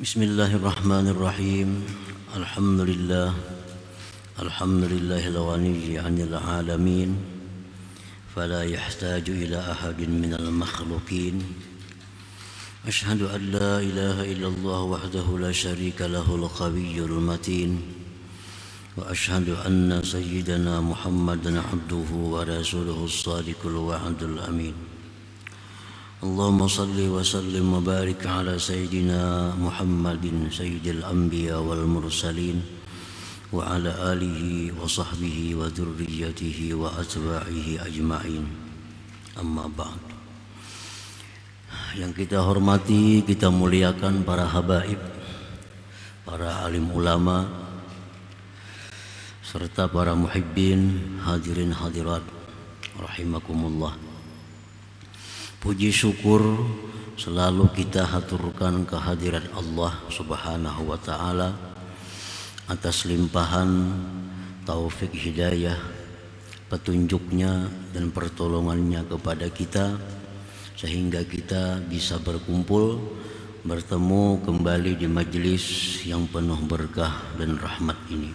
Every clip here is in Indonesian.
Bismillahirrahmanirrahim. Alhamdulillahil ghani 'anil 'alamin, fala yahtaju ila ahadin minal makhluqin. Asyhadu an la ilaha illallah wahdahu la syarika lahul qawiyyul matin. Wa asyhadu anna sayyidana Muhammadan 'abduhu wa rasuluhus shadiqul wa'dul amin. Allahumma salli wa sallim wa barik ala sayyidina Muhammadin sayyidil anbiya wal mursalin wa ala alihi wa sahbihi wa dhurriyyatihi wa atba'ihi ajma'in. Amma ba'd. Yang kita hormati, kita muliakan para habaib, para alim ulama, serta para muhibbin, hadirin hadirat rahimakumullah. Puji syukur selalu kita haturkan kehadirat Allah Subhanahu wa ta'ala atas limpahan taufik hidayah, petunjuknya dan pertolongannya kepada kita, sehingga kita bisa berkumpul, bertemu kembali di majelis yang penuh berkah dan rahmat ini.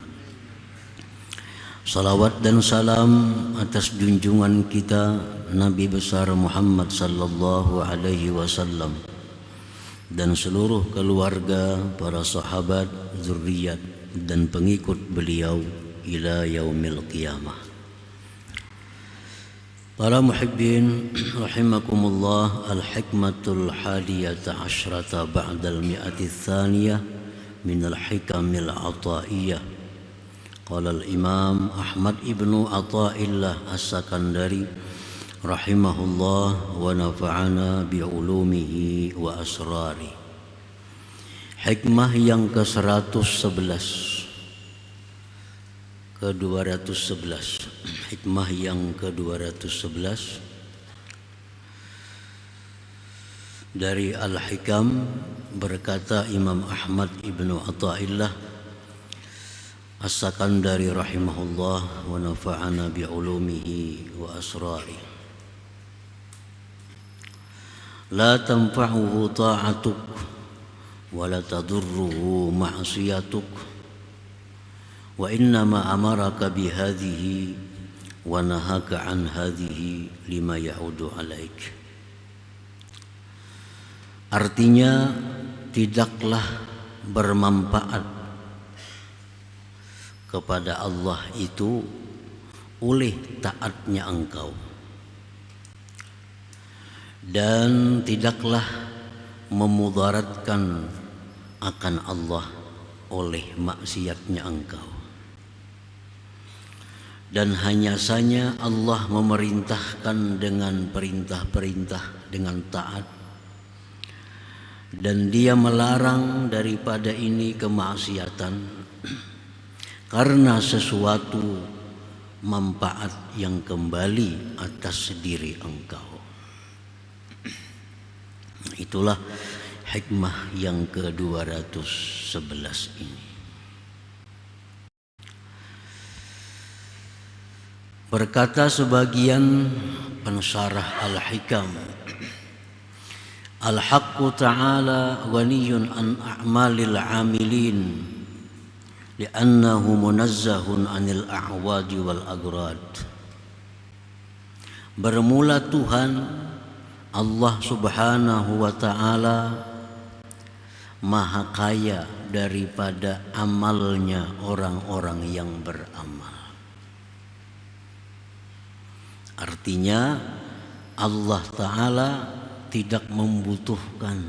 Salawat dan salam atas junjungan kita Nabi besar Muhammad sallallahu alaihi wasallam dan seluruh keluarga, para sahabat, zuriat dan pengikut beliau ila yaumil qiyamah. Para muhibbin rahimakumullah, al-hikmatul hadiyata asyrata ba'dal mi'ati tsaniyah minal hikamil ataiyah. Qala al-Imam Ahmad ibnu Athaillah As-Sakandari rahimahullah wa nafa'ana bi'ulumihi wa asrari. Hikmah yang ke-111, ke-211. Hikmah yang ke-211 dari Al-Hikam, berkata Imam Ahmad ibnu Athaillah As-Sakandari rahimahullah wa nafa'ana bi'ulumihi wa asrari. La tanfa'uhu ta'atuk wa la tadurruhu ma'siyatuk wa innama amaraka bihadhihi wa nahaka an hadhihi lima ya'udu alaik. Artinya, tidaklah bermanfaat kepada Allah itu oleh taatnya engkau, dan tidaklah memudaratkan akan Allah oleh maksiatnya engkau. Dan hanya saja Allah memerintahkan dengan perintah-perintah dengan taat, dan Dia melarang daripada ini kemaksiatan karena sesuatu manfaat yang kembali atas diri engkau. Itulah hikmah yang ke-211 ini. Berkata sebagian pensyarah Al-Hikam, Al-Haqqu ta'ala ghaniyun an a'malil 'amilin li'annahu munazzahun 'anil a'wadi wal agrad. Bermula Tuhan Allah Subhanahu wa ta'ala maha kaya daripada amalnya orang-orang yang beramal. Artinya Allah Ta'ala tidak membutuhkan,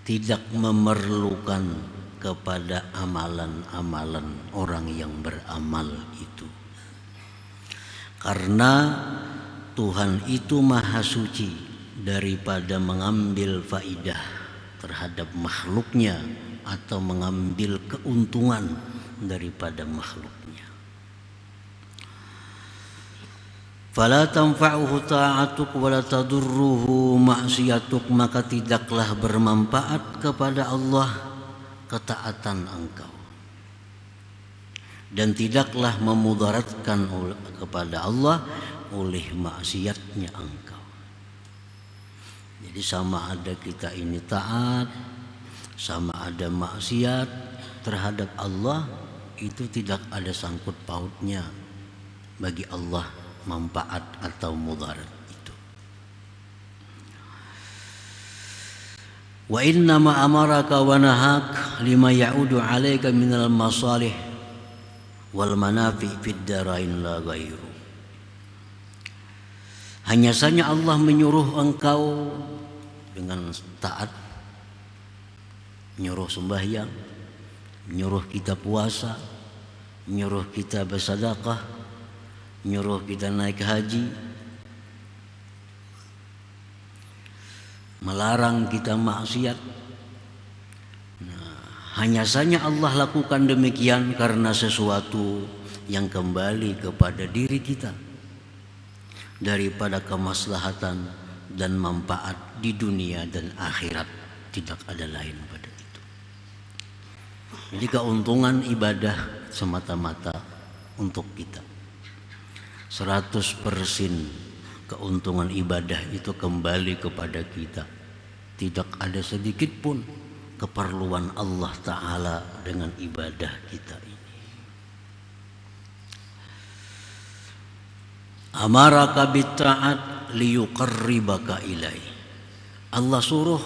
tidak memerlukan kepada amalan-amalan orang yang beramal itu, karena Tuhan itu maha suci daripada mengambil faidah terhadap makhluknya atau mengambil keuntungan daripada makhluknya. Fala tanfa'uhu ta'atuk wa la tadurruhu ma'siyatuk, maka tidaklah bermanfaat kepada Allah ketaatan engkau, dan tidaklah memudaratkan kepada Allah oleh maksiatnya engkau. Jadi sama ada kita ini taat sama ada maksiat terhadap Allah, itu tidak ada sangkut pautnya bagi Allah manfaat atau mudarat itu. Wa inna ma amaraka wa nahak lima ya'udu 'alaika minal masalih wal manafi fid darain la ghairu. Hanya saja Allah menyuruh engkau dengan taat, menyuruh sembahyang, menyuruh kita puasa, menyuruh kita bersedekah, menyuruh kita naik haji, melarang kita maksiat. Hanya saja Allah lakukan demikian karena sesuatu yang kembali kepada diri kita, daripada kemaslahatan dan manfaat di dunia dan akhirat, tidak ada lain pada itu. Jadi keuntungan ibadah semata-mata untuk kita. 100% keuntungan ibadah itu kembali kepada kita. Tidak ada sedikit pun keperluan Allah Ta'ala dengan ibadah kita ini. Amaraka bitta'at liyuqarribaka ilai. Allah suruh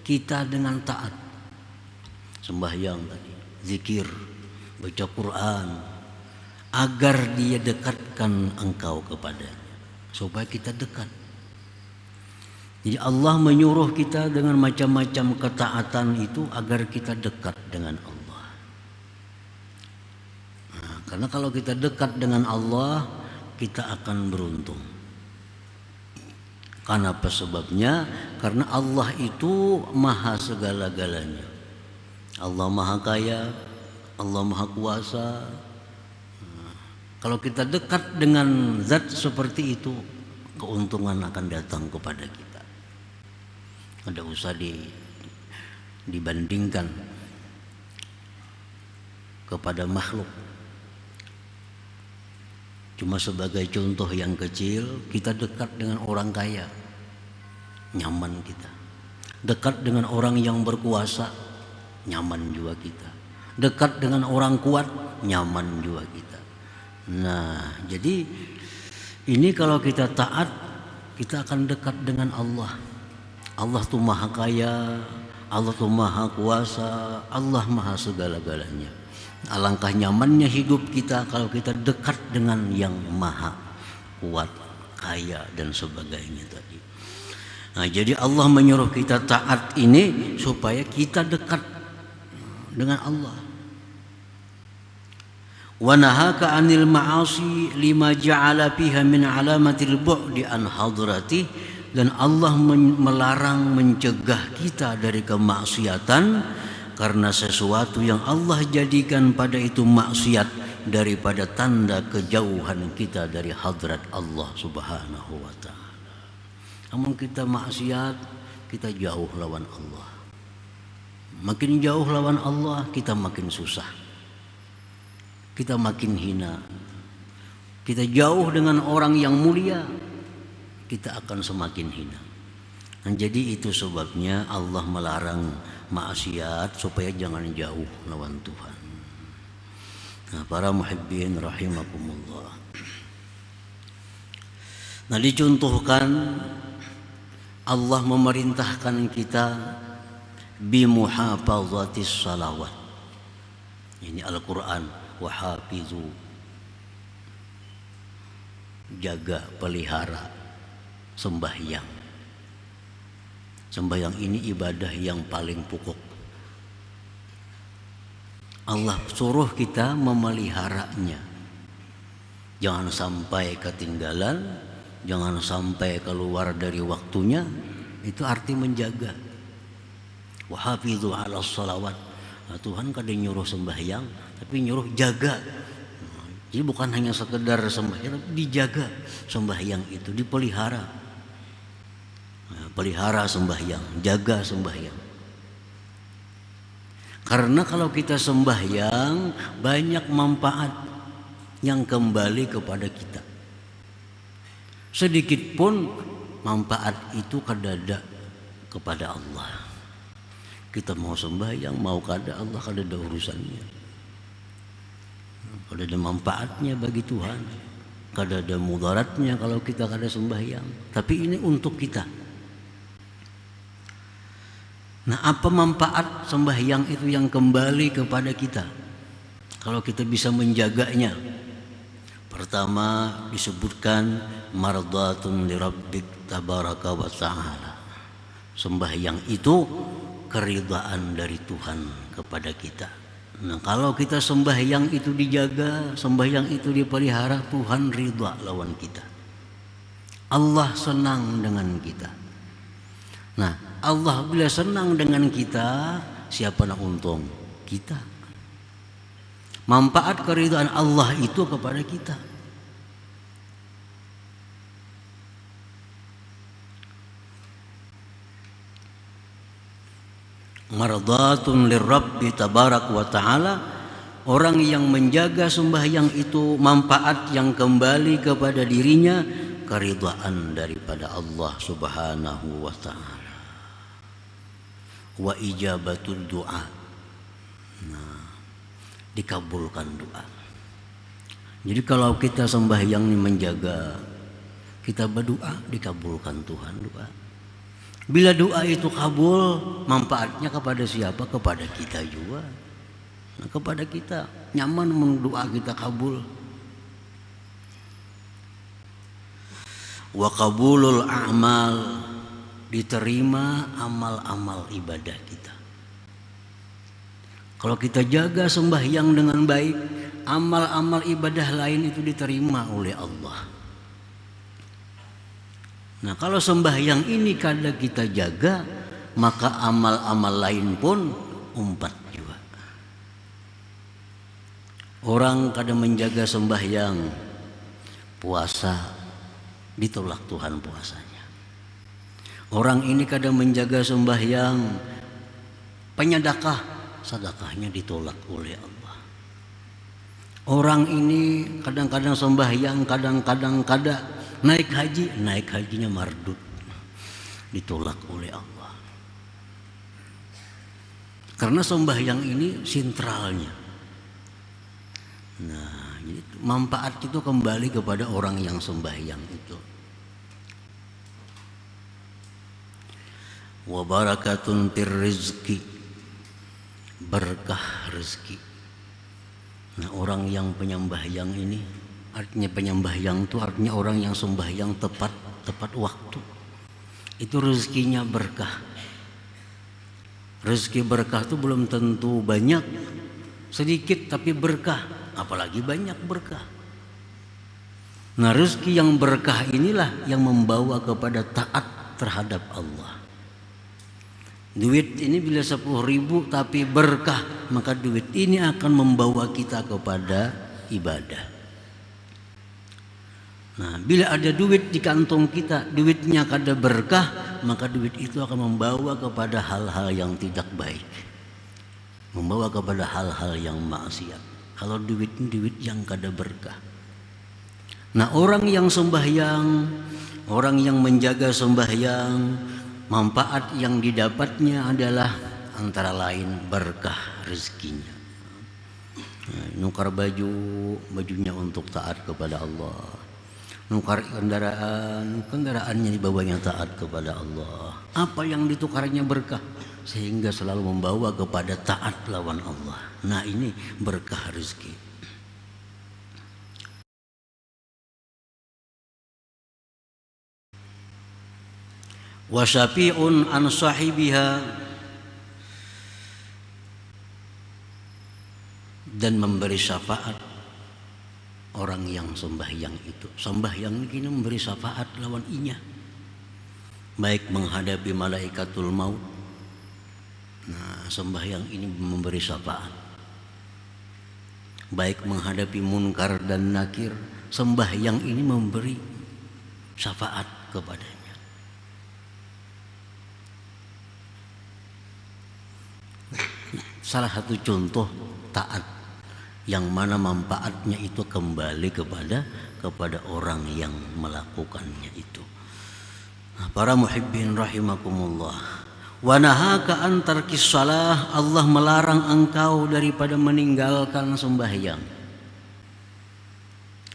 kita dengan taat, sembahyang tadi, zikir, baca Quran, agar dia dekatkan engkau kepadanya, supaya kita dekat. Jadi Allah menyuruh kita dengan macam-macam ketaatan itu agar kita dekat dengan Allah. Karena kalau kita dekat dengan Allah, kita akan beruntung. Karena apa sebabnya? Karena Allah itu maha segala-galanya. Allah maha kaya, Allah maha kuasa. Kalau kita dekat dengan zat seperti itu, keuntungan akan datang kepada kita. Tidak usah dibandingkan kepada makhluk. Cuma sebagai contoh yang kecil, kita dekat dengan orang kaya, nyaman kita. Dekat dengan orang yang berkuasa, nyaman juga kita. Dekat dengan orang kuat, nyaman juga kita. Nah, jadi ini kalau kita taat, kita akan dekat dengan Allah. Allah tuh maha kaya, Allah tuh maha kuasa, Allah maha segala-galanya. Alangkah nyamannya hidup kita kalau kita dekat dengan yang maha kuat, kaya dan sebagainya tadi. Nah, jadi Allah menyuruh kita taat ini supaya kita dekat dengan Allah. Wa nahaka 'anil ma'asi lima ja'ala fiha min 'alamatil bu'di an hadrati, dan Allah melarang, mencegah kita dari kemaksiatan karena sesuatu yang Allah jadikan pada itu maksiat daripada tanda kejauhan kita dari hadrat Allah Subhanahu wa ta'ala. Namun kita maksiat, kita jauh lawan Allah. Makin jauh lawan Allah, kita makin susah, kita makin hina. Kita jauh dengan orang yang mulia, kita akan semakin hina. Dan jadi itu sebabnya Allah melarang maksiat supaya jangan jauh lawan Tuhan. Nah, para muhibbin rahimakumullah. Nah, dicontohkan Allah memerintahkan kita bimuhafazatis salawat. Ini Al-Quran, wahafizu, jaga, pelihara sembahyang. Sembahyang ini ibadah yang paling pokok. Allah suruh kita memeliharanya. Jangan sampai ketinggalan, jangan sampai keluar dari waktunya. Itu arti menjaga. Wahafidhu ala salawat. Nah, Tuhan kadang nyuruh sembahyang, tapi nyuruh jaga. Jadi bukan hanya sekedar sembahyang, tapi dijaga sembahyang itu, dipelihara. Nah, pelihara sembahyang, jaga sembahyang. Karena kalau kita sembahyang, banyak manfaat yang kembali kepada kita. Sedikit pun manfaat itu kadada kepada Allah. Kita mau sembahyang, mau kada Allah, kada ada urusannya. Kada ada manfaatnya bagi Tuhan, kada ada mudaratnya kalau kita kada sembahyang. Tapi ini untuk kita. Nah, apa manfaat sembahyang itu yang kembali kepada kita kalau kita bisa menjaganya? Pertama disebutkan mardatun li rabbik tabaraka wa ta'ala. Sembahyang itu keridhaan dari Tuhan kepada kita. Nah, kalau kita sembahyang itu dijaga, sembahyang itu dipelihara, Tuhan ridha lawan kita. Allah senang dengan kita. Nah, Allah bila senang dengan kita, siapa nak untung? Kita. Manfaat keridhaan Allah itu kepada kita. Mardatun lirabbi tabarak wa ta'ala. Orang yang menjaga sembahyang itu manfaat yang kembali kepada dirinya, keridhaan daripada Allah subhanahu wa ta'ala. Wa ijabatul doa. Nah, dikabulkan doa. Jadi kalau kita sembahyang ini menjaga, kita berdoa, dikabulkan Tuhan doa. Bila doa itu kabul, manfaatnya kepada siapa? Kepada kita juga. Nah, kepada kita nyaman mendoa kita kabul. Wa qabulul a'mal, diterima amal-amal ibadah kita. Kalau kita jaga sembahyang dengan baik, amal-amal ibadah lain itu diterima oleh Allah. Nah, kalau sembahyang ini kada kita jaga, maka amal-amal lain pun umpat juga. Orang kada menjaga sembahyang, puasa ditolak Tuhan puasanya. Orang ini kadang menjaga sembahyang, penyedekah, sedekahnya ditolak oleh Allah. Orang ini kadang-kadang sembahyang, kadang-kadang kada, naik haji, naik hajinya mardut, ditolak oleh Allah. Karena sembahyang ini sentralnya. Nah, jadi manfaat itu kembali kepada orang yang sembahyang itu. Wa barakatun fir rizki, berkah rezeki. Nah, orang yang penyembahyang ini, artinya penyembahyang itu artinya orang yang sembahyang tepat waktu. Itu rezekinya berkah. Rezeki berkah itu belum tentu banyak, sedikit tapi berkah, apalagi banyak berkah. Nah, rezeki yang berkah inilah yang membawa kepada taat terhadap Allah. Duit ini bila 10.000 tapi berkah, maka duit ini akan membawa kita kepada ibadah. Nah, bila ada duit di kantong kita, duitnya kada berkah, maka duit itu akan membawa kepada hal-hal yang tidak baik, membawa kepada hal-hal yang maksiat. Kalau duit ini duit yang kada berkah. Nah, orang yang sembahyang, orang yang menjaga sembahyang, manfaat yang didapatnya adalah antara lain berkah rezekinya. Nah, nukar bajunya untuk taat kepada Allah. Nukar kendaraannya dibawanya taat kepada Allah. Apa yang ditukarnya berkah, sehingga selalu membawa kepada taat lawan Allah. Nah, ini berkah rezeki. Wa syafi'un an sahibiha, dan memberi syafaat orang yang sembahyang itu. Sembahyang ini memberi syafaat lawan inya, baik menghadapi malaikatul maut. Nah, sembahyang ini memberi syafaat, baik menghadapi munkar dan nakir. Sembahyang ini memberi syafaat kepadanya. Salah satu contoh taat yang mana manfaatnya itu kembali kepada orang yang melakukannya itu. Nah, para muhibbin rahimakumullah, Wa nahaka an tarkis shalah, Allah melarang engkau daripada meninggalkan sembahyang.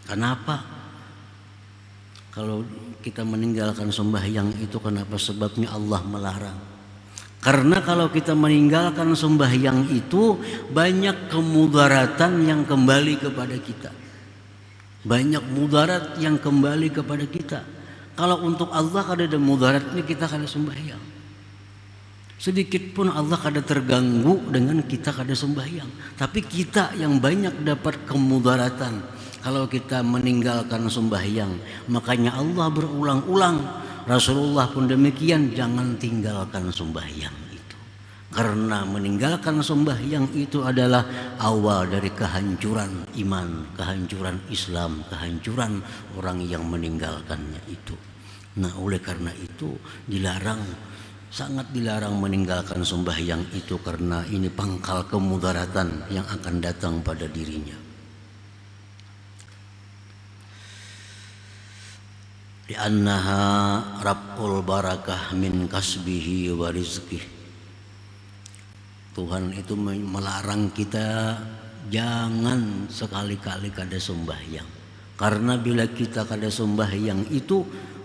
Kenapa? Kalau kita meninggalkan sembahyang itu kenapa sebabnya Allah melarang? Karena kalau kita meninggalkan sembahyang itu banyak kemudaratan yang kembali kepada kita. Banyak mudarat yang kembali kepada kita. Kalau untuk Allah kada ada mudaratnya kita kada sembahyang. Sedikit pun Allah kada terganggu dengan kita kada sembahyang. Tapi kita yang banyak dapat kemudaratan kalau kita meninggalkan sembahyang. Makanya Allah berulang-ulang, Rasulullah pun demikian, jangan tinggalkan sembahyang itu. Karena meninggalkan sembahyang itu adalah awal dari kehancuran iman, kehancuran Islam, kehancuran orang yang meninggalkannya itu. Nah, oleh karena itu dilarang, sangat dilarang meninggalkan sembahyang itu, karena ini pangkal kemudaratan yang akan datang pada dirinya. Li'annaha rab'ul barakah min kasbihi wa rizqih. Tuhan itu melarang kita jangan sekali-kali kada sembahyang. Karena bila kita kada sembahyang itu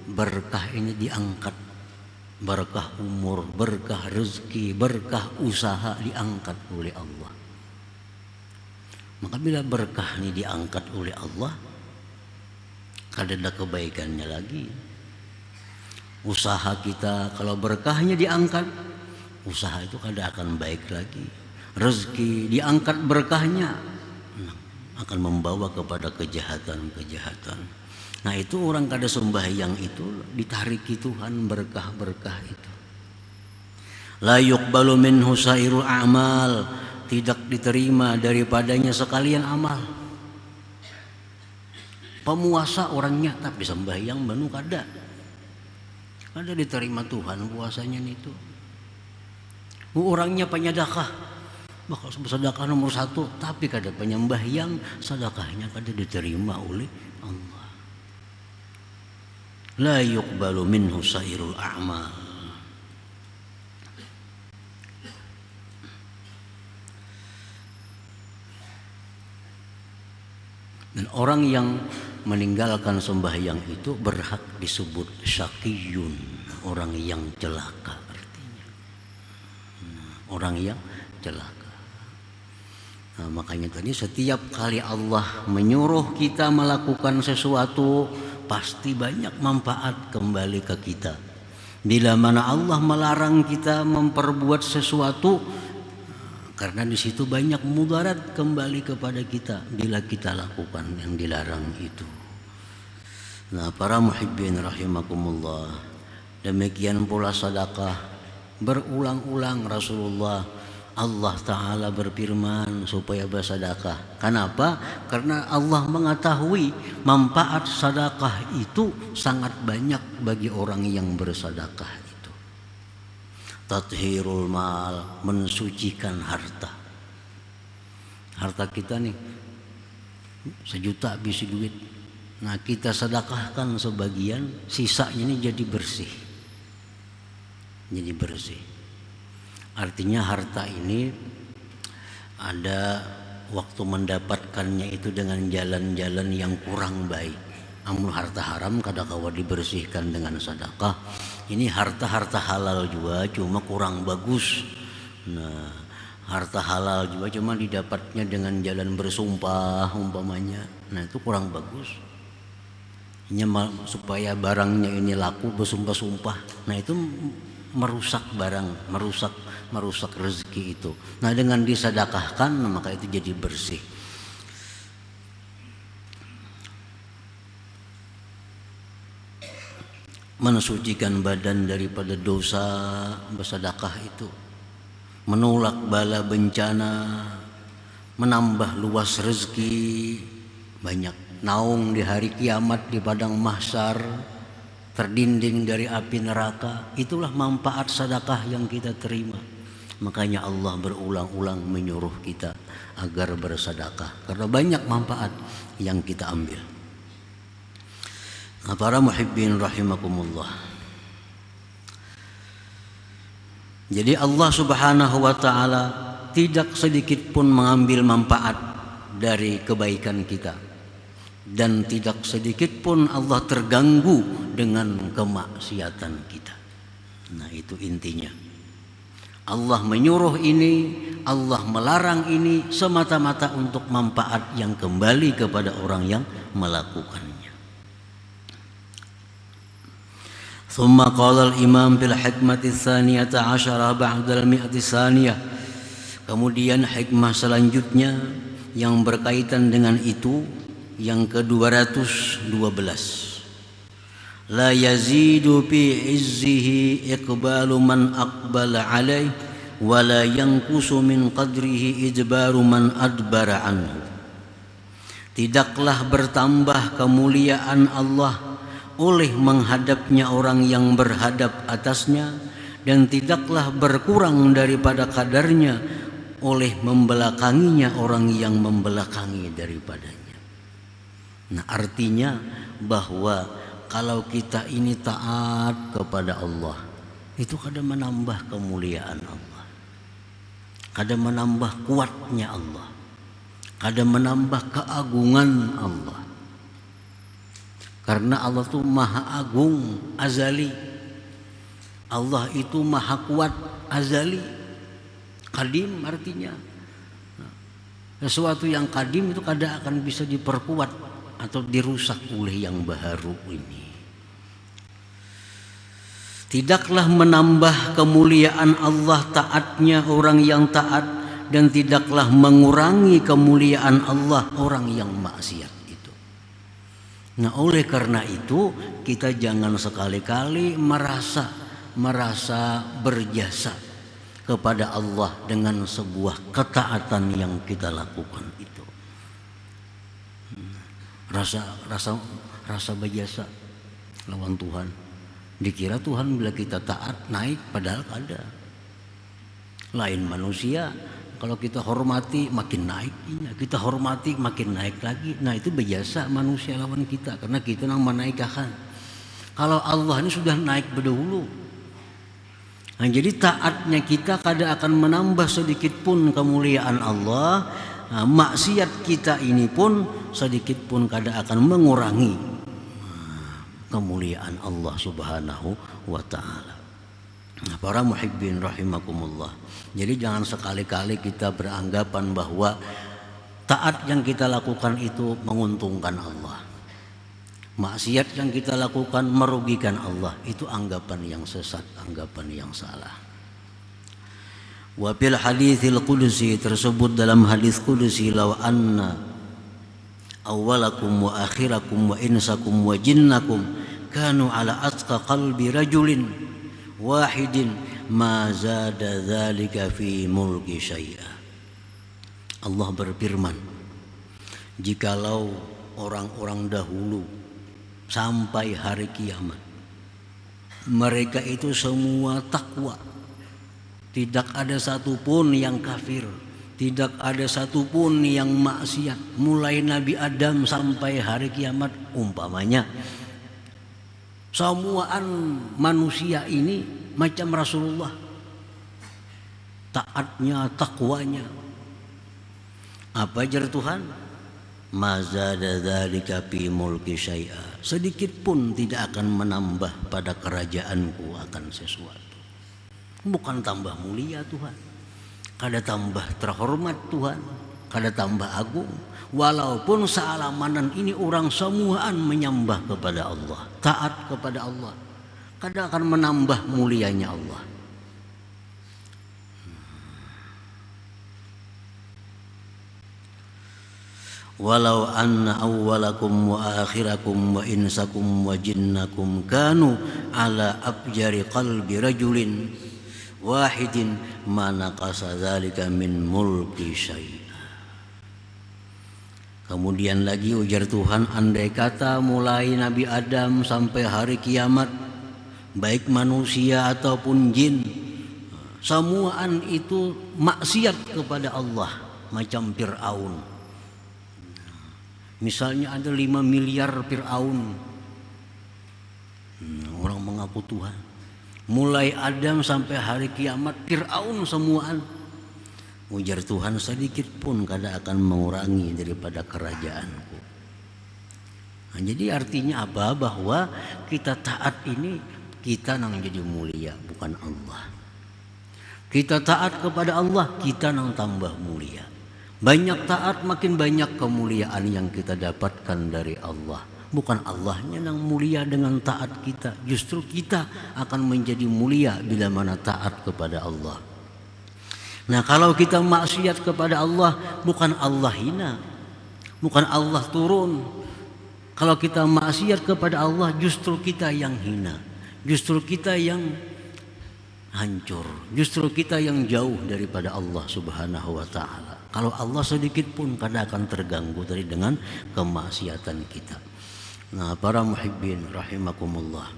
berkah ini diangkat. Berkah umur, berkah rezeki, berkah usaha diangkat oleh Allah. Maka bila berkah ini diangkat oleh Allah, kada ada kebaikannya lagi. Usaha kita kalau berkahnya diangkat, usaha itu kada akan baik lagi. Rezeki diangkat berkahnya, akan membawa kepada kejahatan-kejahatan. Nah, itu orang kada sembahyang itu ditariki Tuhan berkah-berkah itu. La yuqbalu minhu sairul a'mal, tidak diterima daripadanya sekalian amal. Pemuasa orangnya tapi sembahyang banu kada diterima Tuhan puasanya itu. Orangnya penyedekah, bakal sedekah nomor 1, tapi kada penyembahyang, sedekahnya kada diterima oleh Allah. La yuqbalu minhu sairul a'mal. Dan orang yang meninggalkan sembahyang itu berhak disebut syaqiyun, orang yang celaka artinya. Orang yang celaka. Nah, makanya tadi setiap kali Allah menyuruh kita melakukan sesuatu, pasti banyak manfaat kembali ke kita. Bila mana Allah melarang kita memperbuat sesuatu, karena di situ banyak mudarat kembali kepada kita bila kita lakukan yang dilarang itu. Nah, para muhibbin rahimakumullah, demikian pula sedekah. Berulang-ulang Rasulullah, Allah Ta'ala berfirman supaya bersedekah. Kenapa? Karena Allah mengetahui manfaat sedekah itu sangat banyak bagi orang yang bersedekah itu. Tathirul mal, mensucikan harta. Harta kita nih 1 juta bisi duit. Nah, kita sedekahkan sebagian, sisanya ini jadi bersih. Jadi bersih. Artinya harta ini ada waktu mendapatkannya itu dengan jalan-jalan yang kurang baik. Amun harta haram kada kawa dibersihkan dengan sedekah. Ini harta-harta halal juga cuma kurang bagus. Nah, harta halal juga cuma didapatnya dengan jalan bersumpah umpamanya. Nah, itu kurang bagus. Supaya barangnya ini laku bersumpah-sumpah. Nah, itu merusak barang, merusak rezeki itu. Nah, dengan disedekahkan maka itu jadi bersih. Mensucikan badan daripada dosa, bersedekah itu menolak bala bencana, menambah luas rezeki, banyak naung di hari kiamat di padang mahsyar, terdinding dari api neraka. Itulah manfaat sedekah yang kita terima. Makanya Allah berulang-ulang menyuruh kita agar bersedekah, karena banyak manfaat yang kita ambil. Para muhibbin rahimakumullah, Jadi Allah Subhanahu wa taala tidak sedikit pun mengambil manfaat dari kebaikan kita, dan tidak sedikit pun Allah terganggu dengan kemaksiatan kita. Nah, itu intinya. Allah menyuruh ini, Allah melarang ini semata-mata untuk manfaat yang kembali kepada orang yang melakukannya. ثم قال الإمام في الحكمة الثانية عشرة بعد المئة الثانية. Kemudian hikmah selanjutnya yang berkaitan dengan itu yang ke-212. La yazidu fi izzihi iqbalu man aqbala alaih wa la yanqusu min qadrihi ijbaru man adbara anhu. Tidaklah bertambah kemuliaan Allah oleh menghadapnya orang yang berhadap atasnya, dan tidaklah berkurang daripada kadarnya oleh membelakanginya orang yang membelakangi daripadanya. Nah, artinya bahwa kalau kita ini taat kepada Allah, itu kadang menambah kemuliaan Allah, kadang menambah kuatnya Allah, kadang menambah keagungan Allah. Karena Allah itu maha agung azali, Allah itu maha kuat azali. Kadim artinya sesuatu yang kadim itu kadang akan bisa diperkuat atau dirusak oleh yang baru ini. Tidaklah menambah kemuliaan Allah taatnya orang yang taat, dan tidaklah mengurangi kemuliaan Allah orang yang maksiat. Nah, oleh karena itu kita jangan sekali-kali merasa berjasa kepada Allah dengan sebuah ketaatan yang kita lakukan itu. Rasa berjasa lawan Tuhan. Dikira Tuhan bila kita taat naik, padahal ada. Lain manusia, kalau kita hormati makin naik, kita hormati makin naik lagi. Nah, itu biasa manusia lawan kita, karena kita yang menaikkan. Kalau Allah ini sudah naik berdahulu. Nah, jadi taatnya kita kadang akan menambah sedikit pun kemuliaan Allah. Nah, maksiat kita ini pun sedikit pun kadang akan mengurangi kemuliaan Allah Subhanahu wa ta'ala. Nah, para muhibbin rahimakumullah. Jadi jangan sekali-kali kita beranggapan bahwa taat yang kita lakukan itu menguntungkan Allah, maksiat yang kita lakukan merugikan Allah. Itu anggapan yang sesat, anggapan yang salah. Wa fil haditsil qudsi, tersebut dalam hadis qudsi, law anna awwalakum wa akhirakum wa insakum wa jinnakum kanu ala atqa qalbi rajulin wahidin ma zada dzalika fi mulki syai'a. Allah berfirman, jikalau orang-orang dahulu sampai hari kiamat mereka itu semua takwa, tidak ada satupun yang kafir, tidak ada satupun yang maksiat, mulai Nabi Adam sampai hari kiamat. Umpamanya semuaan manusia ini macam Rasulullah, taatnya, takwanya. Apa ajar Tuhan? Mazada dzalika fi mulki syai'a. Sedikit pun tidak akan menambah pada kerajaanku akan sesuatu. Bukan tambah mulia Tuhan, kada tambah terhormat Tuhan, kada tambah agung. Walaupun sealamanan ini orang semuaan menyembah kepada Allah, taat kepada Allah, kadang akan menambah mulianya Allah. Walau anna awwalakum wa akhirakum wa insakum wa jinnakum kanu ala abjari qalbi rajulin wahidin ma naqasa dzalika min mulki syai'. Kemudian lagi ujar Tuhan, andai kata mulai Nabi Adam sampai hari kiamat, baik manusia ataupun jin, semuaan itu maksiat kepada Allah macam Fir'aun. Misalnya ada 5 miliar Fir'aun, orang mengaku Tuhan, Mulai Adam sampai hari kiamat, Fir'aun semuaan. Ujar Tuhan, sedikit pun kada akan mengurangi daripada kerajaanku. Nah, jadi artinya apa? Bahwa kita taat ini, kita nang jadi mulia, bukan Allah. Kita taat kepada Allah, kita nang tambah mulia. Banyak taat, makin banyak kemuliaan yang kita dapatkan dari Allah. Bukan Allahnya yang mulia dengan taat kita, justru kita akan menjadi mulia bila mana taat kepada Allah. Nah, kalau kita maksiat kepada Allah, bukan Allah hina, bukan Allah turun. Kalau kita maksiat kepada Allah, justru kita yang hina, justru kita yang hancur, justru kita yang jauh daripada Allah Subhanahu wa ta'ala. Kalau Allah sedikit pun kada akan terganggu dari dengan kemaksiatan kita. Nah, para muhibbin rahimakumullah.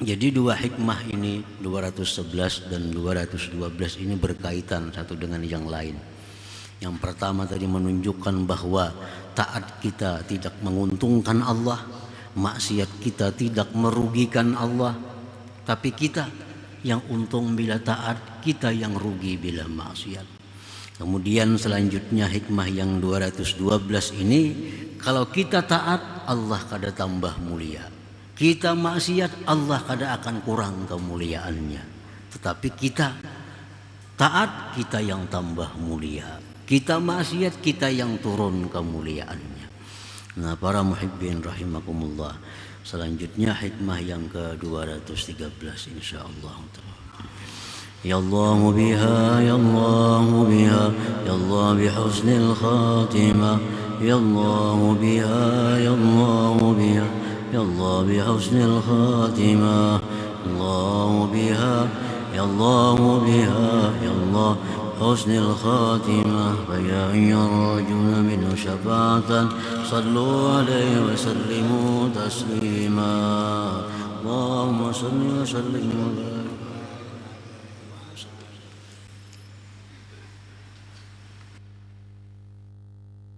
Jadi dua hikmah ini 211 dan 212 ini berkaitan satu dengan yang lain. Yang pertama tadi menunjukkan bahwa taat kita tidak menguntungkan Allah, maksiat kita tidak merugikan Allah, tapi kita yang untung bila taat, kita yang rugi bila maksiat. Kemudian selanjutnya hikmah yang 212 ini, kalau kita taat, Allah kada tambah mulia. Kita maksiat, Allah kada akan kurang kemuliaannya. Tetapi kita taat, kita yang tambah mulia. Kita maksiat, kita yang turun kemuliaannya. Nah, para muhibbin rahimakumullah. Selanjutnya hikmah yang ke-213 insyaallah. Ya Allah biha, ya Allah biha, ya Allah bihusnil khatimah. Ya Allah biha, ya Allah biha, ya Allah bihusnil khatimah. Allah biha, ya Allah biha, ya Allah husnil khatimah. Faya yarjuna min syafa'atan sallu alaihi wa sallimu taslima. Allahumma salli wa sallim